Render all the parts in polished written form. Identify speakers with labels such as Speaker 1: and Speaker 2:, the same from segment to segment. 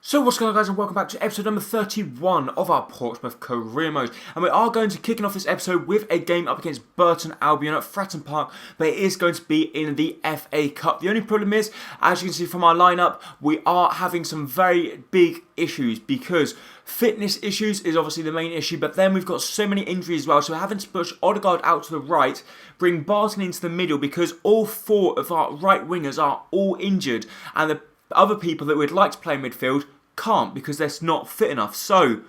Speaker 1: So what's going on, guys, and welcome back to episode number 31 of our Portsmouth career mode. And we are going to kick off this episode with a game up against Burton Albion at Fratton Park, but it is going to be in the FA Cup. The only problem is, as you can see from our lineup, we are having some very big issues because fitness issues is obviously the main issue, but then we've got so many injuries as well, so we're having to push Odegaard out to the right, bring Barton into the middle because all four of our right wingers are all injured, and the other people that we'd like to play in midfield can't because they're not fit enough. So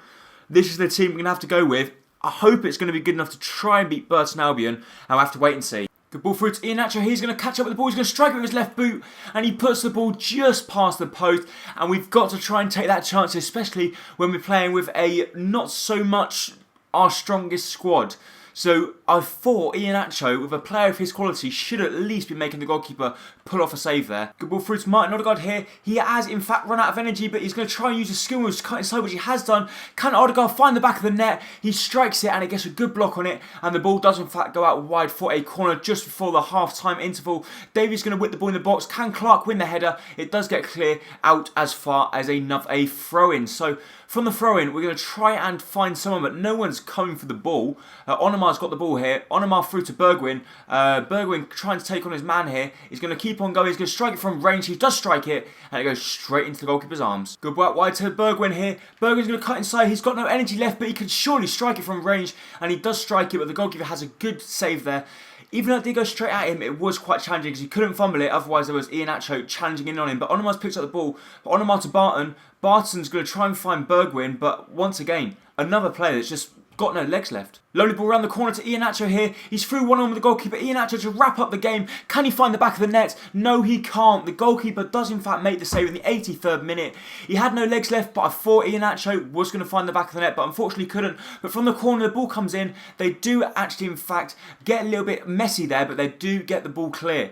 Speaker 1: this is the team we're going to have to go with. I hope it's going to be good enough to try and beat Burton Albion, and we'll have to wait and see. Good ball through to Iheanacho. He's going to catch up with the ball. He's going to strike it with his left boot, and he puts the ball just past the post. And we've got to try and take that chance, especially when we're playing with a not so much our strongest squad. So I thought Iheanacho, with a player of his quality, should at least be making the goalkeeper pull off a save there. Good ball through to Martin Odegaard here. He has in fact run out of energy, but he's going to try and use his skill moves to cut inside, which he has done. Can Odegaard find the back of the net? He strikes it and it gets a good block on it, and the ball does in fact go out wide for a corner just before the half-time interval. Davies going to whip the ball in the box. Can Clark win the header? It does get clear out as far as a throw-in. So from the throw-in, we're going to try and find someone, but no one's coming for the ball. Onomar's got the ball here. Onomar through to Bergwijn. Bergwijn trying to take on his man here. He's going to keep on going. He's going to strike it from range. He does strike it, and it goes straight into the goalkeeper's arms. Good work wide to Bergwijn here. Bergwijn's going to cut inside. He's got no energy left, but he can surely strike it from range, and he does strike it, but the goalkeeper has a good save there. Even though it did go straight at him, it was quite challenging because he couldn't fumble it, otherwise there was Iheanacho challenging in on him. But Onomar's picked up the ball. But Onomar to Barton. Barton's going to try and find Bergwijn, but once again, another player that's just got no legs left. Lovely ball around the corner to Iheanacho here. He's through one-on-one with the goalkeeper. Iheanacho to wrap up the game. Can he find the back of the net? No, he can't. The goalkeeper does in fact make the save in the 83rd minute. He had no legs left, but I thought Iheanacho was going to find the back of the net, but unfortunately couldn't. But from the corner, the ball comes in. They do actually in fact get a little bit messy there, but they do get the ball clear.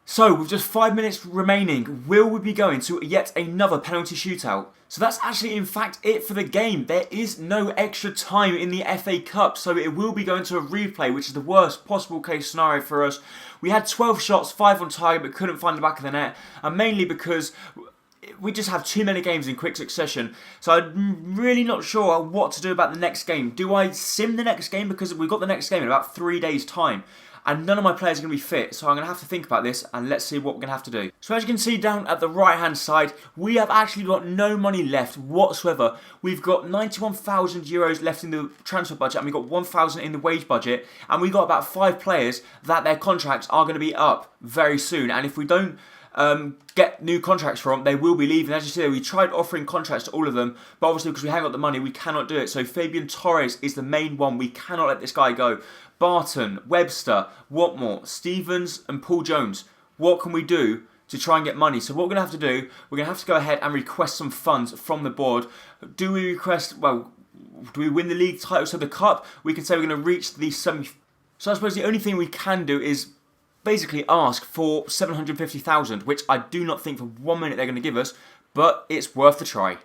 Speaker 1: So, with just 5 minutes remaining, will we be going to yet another penalty shootout? So that's actually in fact it for the game. There is no extra time in the FA Cup, so it will be going to a replay, which is the worst possible case scenario for us. We had 12 shots, 5 on target, but couldn't find the back of the net, and mainly because we just have too many games in quick succession. So I'm really not sure what to do about the next game. Do I sim the next game? Because we've got the next game in about 3 days' time, and none of my players are going to be fit, so I'm going to have to think about this, and let's see what we're going to have to do. So as you can see down at the right hand side, we have actually got no money left whatsoever. We've got 91,000 euros left in the transfer budget, and we've got 1,000 in the wage budget, and we've got about 5 players that their contracts are going to be up very soon, and if we don't get new contracts from, they will be leaving. As you see, we tried offering contracts to all of them, but obviously because we haven't got the money, we cannot do it. So Fabian Torres is the main one. We cannot let this guy go. Barton, Webster, Watmore, Stevens and Paul Jones. What can we do to try and get money? So what we're going to have to do, we're going to have to go ahead and request some funds from the board. Do we request, well, do we win the league title? So the cup, we can say we're going to reach the semi. So I suppose the only thing we can do is basically ask for 750,000, which I do not think for 1 minute they're going to give us, but it's worth the try.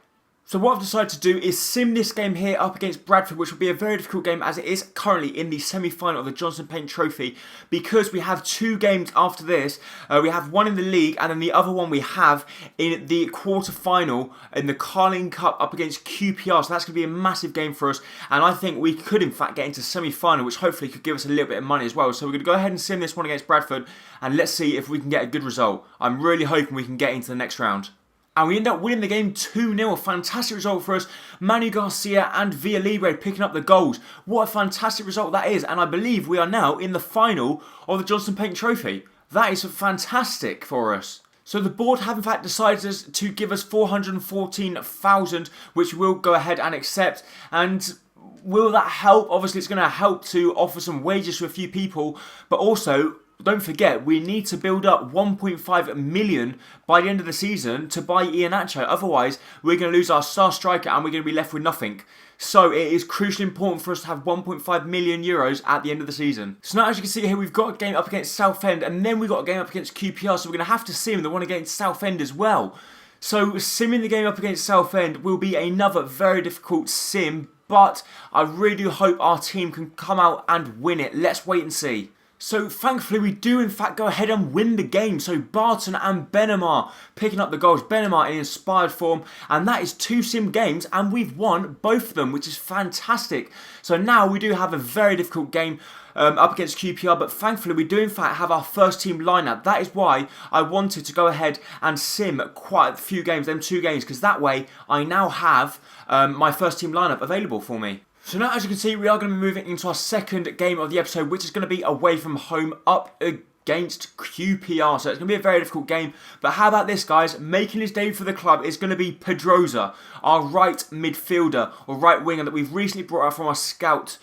Speaker 1: So what I've decided to do is sim this game here up against Bradford, which will be a very difficult game as it is currently in the semi-final of the Johnson Paint Trophy, because we have 2 games after this. We have one in the league, and then the other one we have in the quarter-final in the Carling Cup up against QPR. So that's going to be a massive game for us, and I think we could in fact get into semi-final, which hopefully could give us a little bit of money as well. So we're going to go ahead and sim this one against Bradford, and let's see if we can get a good result. I'm really hoping we can get into the next round. And we end up winning the game 2-0. A fantastic result for us. Manu Garcia and Villalibre picking up the goals. What a fantastic result that is. And I believe we are now in the final of the Johnson Paint Trophy. That is fantastic for us. So the board have in fact decided to give us 414,000, which we'll go ahead and accept. And will that help? Obviously it's going to help to offer some wages to a few people, but also don't forget, we need to build up 1.5 million by the end of the season to buy Iheanacho. Otherwise, we're going to lose our star striker and we're going to be left with nothing. So it is crucially important for us to have 1.5 million euros at the end of the season. So now as you can see here, we've got a game up against Southend, and then we've got a game up against QPR. So we're going to have to sim the one against Southend as well. So simming the game up against Southend will be another very difficult sim, but I really do hope our team can come out and win it. Let's wait and see. So thankfully we do in fact go ahead and win the game. So Barton and Benamar picking up the goals. Benamar in inspired form, and that is 2 sim games and we've won both of them, which is fantastic. So now we do have a very difficult game up against QPR, but thankfully we do in fact have our first team lineup. That is why I wanted to go ahead and sim quite a few games, them 2 games, because that way I now have my first team lineup available for me. So now, as you can see, we are going to be moving into our second game of the episode, which is going to be away from home up against QPR. So it's going to be a very difficult game. But how about this, guys? Making his debut for the club is going to be Pedroza, our right midfielder or right winger that we've recently brought out from our scout.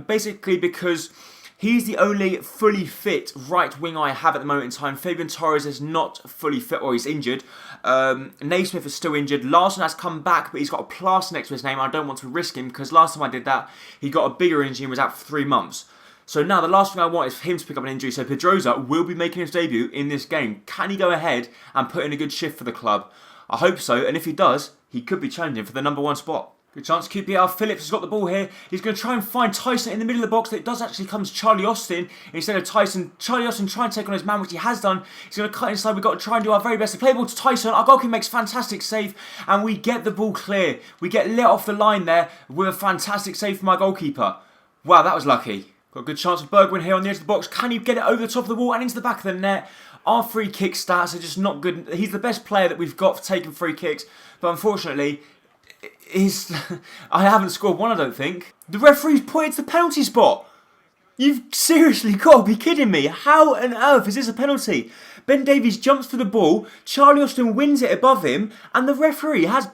Speaker 1: Basically because he's the only fully fit right winger I have at the moment in time. Fabian Torres is not fully fit, or he's injured. Naismith is still injured. Larson has come back, but he's got a plaster next to his name. I don't want to risk him because last time I did that, he got a bigger injury and was out for 3 months. So now the last thing I want is for him to pick up an injury. So Pedroza will be making his debut in this game. Can he go ahead and put in a good shift for the club? I hope so. And if he does, he could be challenging for the #1 spot. Good chance, QPR. Phillips has got the ball here. He's going to try and find Tyson in the middle of the box. It does actually come to Charlie Austin instead of Tyson. Charlie Austin trying to take on his man, which he has done. He's going to cut inside. We've got to try and do our very best to play the ball to Tyson. Our goalkeeper makes fantastic save, and we get the ball clear. We get let off the line there with a fantastic save from our goalkeeper. Wow, that was lucky. Got a good chance of Bergwijn here on the edge of the box. Can he get it over the top of the wall and into the back of the net? Our free kick stats are just not good. He's the best player that we've got for taking free kicks, but unfortunately, I haven't scored one, I don't think. The referee's pointed to the penalty spot. You've seriously got to be kidding me. How on earth is this a penalty? Ben Davies jumps for the ball, Charlie Austin wins it above him, and the referee has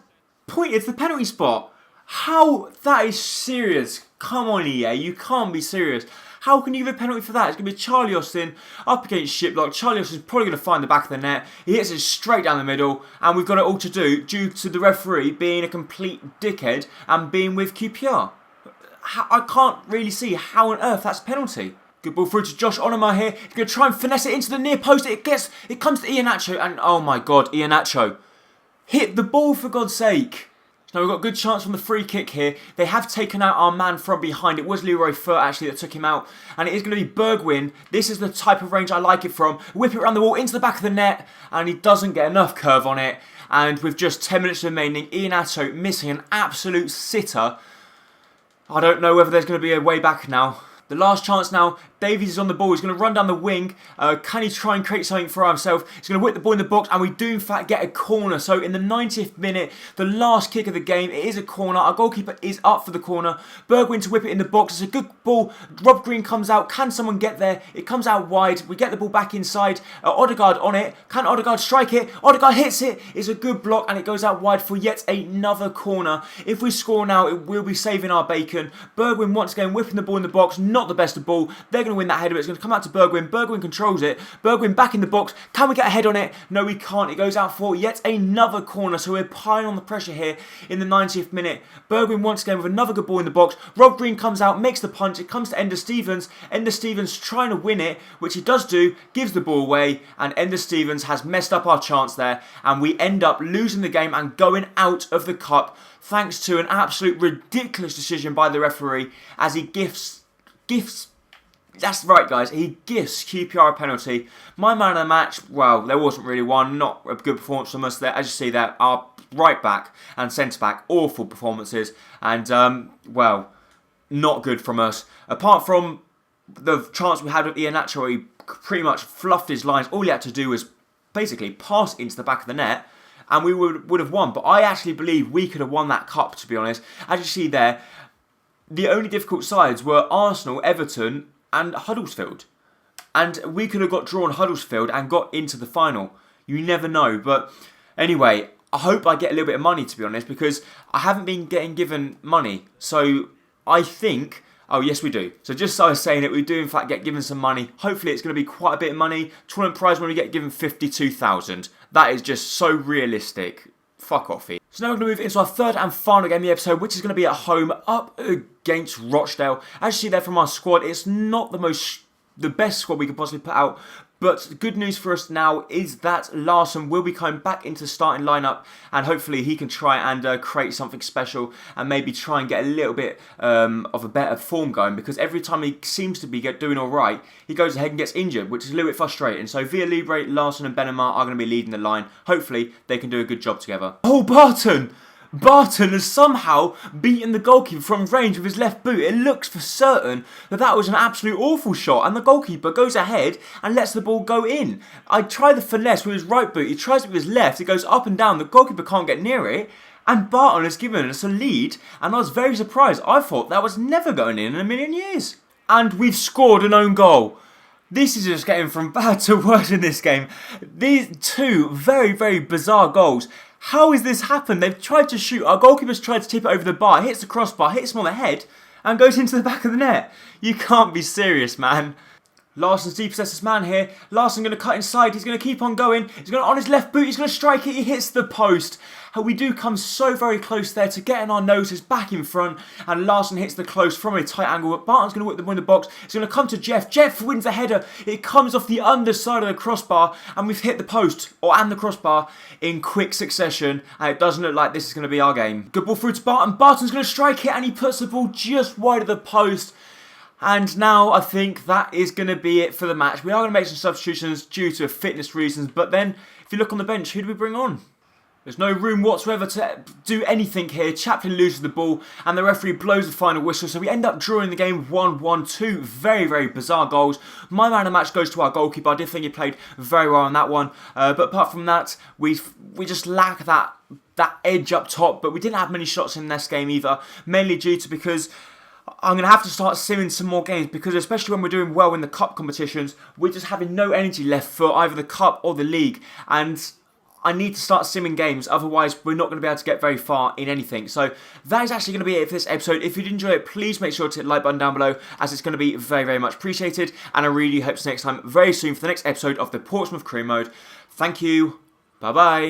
Speaker 1: pointed to the penalty spot. How? That is serious. Come on, EA, you can't be serious. How can you give a penalty for that? It's going to be Charlie Austin up against Shiplock. Charlie Austin's probably going to find the back of the net. He hits it straight down the middle, and we've got it all to do due to the referee being a complete dickhead and being with QPR. I can't really see how on earth that's a penalty. Good ball through to Josh Onomah here. He's going to try and finesse it into the near post. It comes to Iheanacho, and oh my god, Iheanacho. Hit the ball for God's sake. Now we've got a good chance from the free kick here. They have taken out our man from behind. It was Leroy Furt actually that took him out. And it is going to be Bergwijn. This is the type of range I like it from. Whip it around the wall into the back of the net. And he doesn't get enough curve on it. And with just 10 minutes remaining, Iheanacho missing an absolute sitter. I don't know whether there's going to be a way back now. The last chance now, Davies is on the ball, he's going to run down the wing. Can he try and create something for himself? He's going to whip the ball in the box, and we do in fact get a corner. So in the 90th minute, the last kick of the game, it is a corner. Our goalkeeper is up for the corner. Bergwijn to whip it in the box. It's a good ball. Rob Green comes out. Can someone get there? It comes out wide. We get the ball back inside. Odegaard on it. Can Odegaard strike it? Odegaard hits it. It's a good block, and it goes out wide for yet another corner. If we score now, it will be saving our bacon. Bergwijn once again whipping the ball in the box. Not the best of ball. They're going to win that header. It's going to come out to Bergwijn. Bergwijn controls it. Bergwijn back in the box. Can we get a head on it? No, we can't. It goes out for yet another corner. So we're piling on the pressure here in the 90th minute. Bergwijn once again with another good ball in the box. Rob Green comes out, makes the punch. It comes to Ender Stevens. Ender Stevens trying to win it, which he does do, gives the ball away, and Ender Stevens has messed up our chance there, and we end up losing the game and going out of the cup thanks to an absolute ridiculous decision by the referee as he gifts, that's right guys, he gifts QPR a penalty. My man of the match, well, there wasn't really one, not a good performance from us there. As you see there, our right back and centre back, awful performances, and well, not good from us. Apart from the chance we had with Iheanacho, he pretty much fluffed his lines. All he had to do was basically pass into the back of the net, and we would have won. But I actually believe we could have won that cup, to be honest. As you see there, the only difficult sides were Arsenal, Everton and Huddersfield. And we could have got drawn Huddersfield and got into the final. You never know. But anyway, I hope I get a little bit of money, to be honest, because I haven't been getting given money. So I think... Oh, yes, we do. So just so I was saying it, we do in fact get given some money. Hopefully it's going to be quite a bit of money. Tournament prize when we get given 52,000. That is just so realistic. Fuck off here. So now we're going to move into our third and final game of the episode, which is going to be at home up against Rochdale. As you see there from our squad, it's not the best squad we could possibly put out, But good news for us now is that Larsson will be coming back into the starting lineup, and hopefully he can try and create something special and maybe try and get a little bit of a better form going, because every time he seems to be doing all right, he goes ahead and gets injured, which is a little bit frustrating. So Villa Libre, Larsson and Benema are going to be leading the line. Hopefully they can do a good job together. Oh, Barton! Barton has somehow beaten the goalkeeper from range with his left boot. It looks for certain that that was an absolute awful shot, and the goalkeeper goes ahead and lets the ball go in. I try the finesse with his right boot. He tries it with his left. It goes up and down. The goalkeeper can't get near it, and Barton has given us a lead, and I was very surprised. I thought that was never going in a million years. And we've scored an own goal. This is just getting from bad to worse in this game. These two very, very bizarre goals. How has this happened? They've tried to shoot. Our goalkeeper's tried to tip it over the bar, hits the crossbar, hits him on the head, and goes into the back of the net. You can't be serious, man. Larsson's depossessed man here. Larsson going to cut inside. He's going to keep on going. He's going to, on his left boot, he's going to strike it. He hits the post. We do come so very close there to getting our noses back in front. And Larsson hits the close from a tight angle. But Barton's going to whip the ball in the box. It's going to come to Jeff. Jeff wins the header. It comes off the underside of the crossbar. And we've hit the post, and the crossbar, in quick succession. And it doesn't look like this is going to be our game. Good ball through to Barton. Barton's going to strike it. And he puts the ball just wide of the post. And now I think that is going to be it for the match. We are going to make some substitutions due to fitness reasons. But then, if you look on the bench, who do we bring on? There's no room whatsoever to do anything here. Chaplin loses the ball and the referee blows the final whistle. So we end up drawing the game 1-1. Two very, very bizarre goals. My man of the match goes to our goalkeeper. I did think he played very well on that one. But apart from that, we just lack that edge up top. But we didn't have many shots in this game either. Mainly due to because I'm going to have to start simming some more games, because especially when we're doing well in the cup competitions, we're just having no energy left for either the cup or the league. And I need to start simming games, otherwise we're not going to be able to get very far in anything. So that is actually going to be it for this episode. If you did enjoy it, please make sure to hit the like button down below, as it's going to be very, very much appreciated. And I really hope to see you next time very soon for the next episode of the Portsmouth Career Mode. Thank you. Bye-bye.